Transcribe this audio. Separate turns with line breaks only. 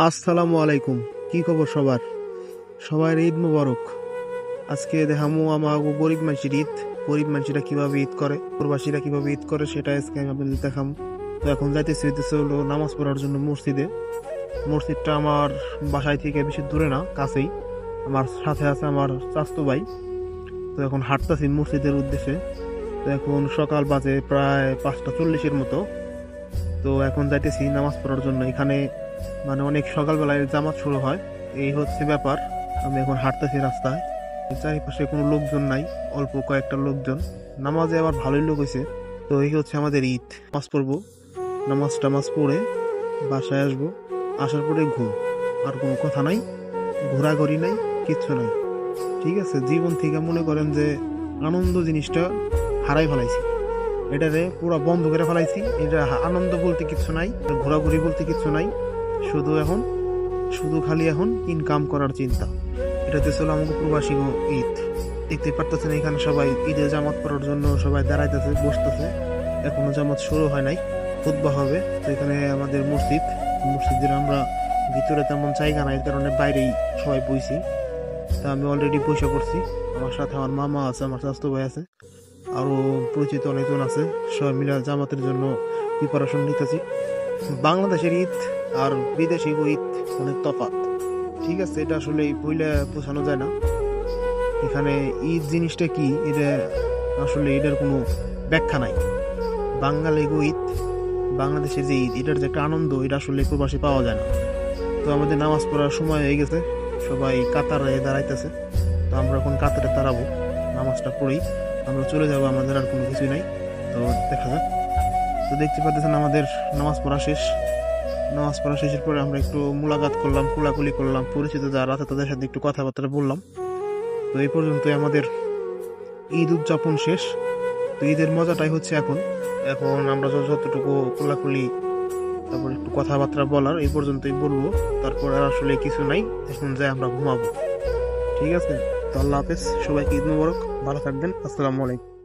আসসালামু আলাইকুম। কি খবর সবার? সবার ঈদ মুবারক। আজকে দেখামু আমার গরিব মানুষের ঈদ। গরিব মানুষেরা কিভাবে ঈদ করে, প্রবাসীরা কিভাবে ঈদ করে, সেটা আজকে আমি আপনাদের দেখাম। তো এখন হইতেছে হলো নামাজ পড়ার জন্য মসজিদে। মসজিদটা আমার বাসায় থেকে বেশি দূরে না, কাছেই। আমার সাথে আছে আমার চাচতো ভাই। তো এখন হাঁটতাছি মসজিদের উদ্দেশ্যে। তো এখন সকাল বাজে প্রায় 5:40 মতো। তো এখন যাইতেছি নামাজ পড়ার জন্য। এখানে মানে অনেক সকালবেলায় জামাত শুরু হয়, এই হচ্ছে ব্যাপার। আমি এখন হাঁটতেছি রাস্তায়, চারিপাশে কোনো লোকজন নাই, অল্প কয়েকটা লোকজন। নামাজে আবার ভালোই লোক হয়েছে। তো এই হচ্ছে আমাদের ঈদ। নামাজ পড়বো, নামাজ পড়ে বাসায় আসবো, আসার পরে ঘুম। আর কোনো কথা নাই, ঘোরাঘুরি নাই, কিচ্ছু নাই। ঠিক আছে, জীবন থেকে মনে করেন যে আনন্দ জিনিসটা হারাই ফেলাইছি, এটারে পুরো বন্ধ করে ফেলাইছি। এটা আনন্দ বলতে কিছু নাই, ঘোরাঘুরি বলতে কিছু নাই। শুধু খালি এখন ইনকাম করার চিন্তা। এটাতে ছিল আমাকে প্রবাসী ঈদ। দেখতে পারতেছেন এখানে সবাই ঈদের জামাত পড়ার জন্য সবাই দাঁড়াইতেছে, বসতেছে। এখনো জামাত শুরু হয় নাই, খুতবা হবে। তো এখানে আমাদের মসজিদের আমরা ভিতরে তেমন জায়গা নাই, কারণে বাইরেই সবাই বইছি। তা আমি অলরেডি বসে পড়ছি। আমার সাথে আমার মামা আছে, আমার স্বাস্থ্য ভাই আছে, আরো পরিচিত অনেকজন আছে। সবাই মিলে জামাতের জন্য প্রিপারেশন নিতেছি। বাংলাদেশের ঈদ আর বিদেশি ঈদ অনেক তফাৎ। ঠিক আছে, এটা আসলে বইলে বোঝানো যায় না। এখানে ঈদ জিনিসটা কি, এটা আসলে এটার কোনো ব্যাখ্যা নাই। বাঙালি ঈদ, বাংলাদেশের যে ঈদ, এটার যে একটা আনন্দ, এটা আসলে প্রবাসী পাওয়া যায় না। তো আমাদের নামাজ পড়ার সময় হয়ে গেছে, সবাই কাতারে দাঁড়াইতেছে। তো আমরা এখন কাতারে দাঁড়াবো, নামাজটা পড়েই আমরা চলে যাব, আমাদের আর কোনো কিছুই নাই। তো দেখা যাক। তো দেখতে পাচ্ছেন আমাদের নামাজ পড়া শেষ। নামাজ পড়া শেষের পরে আমরা একটু মোলাকাত করলাম, কোলাকুলি করলাম, পরিচিত যারা আছে তাদের সাথে একটু কথাবার্তা বললাম। তো এই পর্যন্তই আমাদের ঈদ উদযাপন শেষ। তো ঈদের মজাটাই হচ্ছে এখন এখন আমরা যতটুকু কোলাকুলি, তারপর একটু কথাবার্তা বলার, এই পর্যন্তই বলবো। তারপর আর আসলে কিছু নাই, এখন যাই আমরা ঘুমাবো। ঠিক আছে, তো আল্লাহ হাফেজ, সবাইকে ঈদ মোবারক, ভালো থাকবেন, আসসালামু আলাইকুম।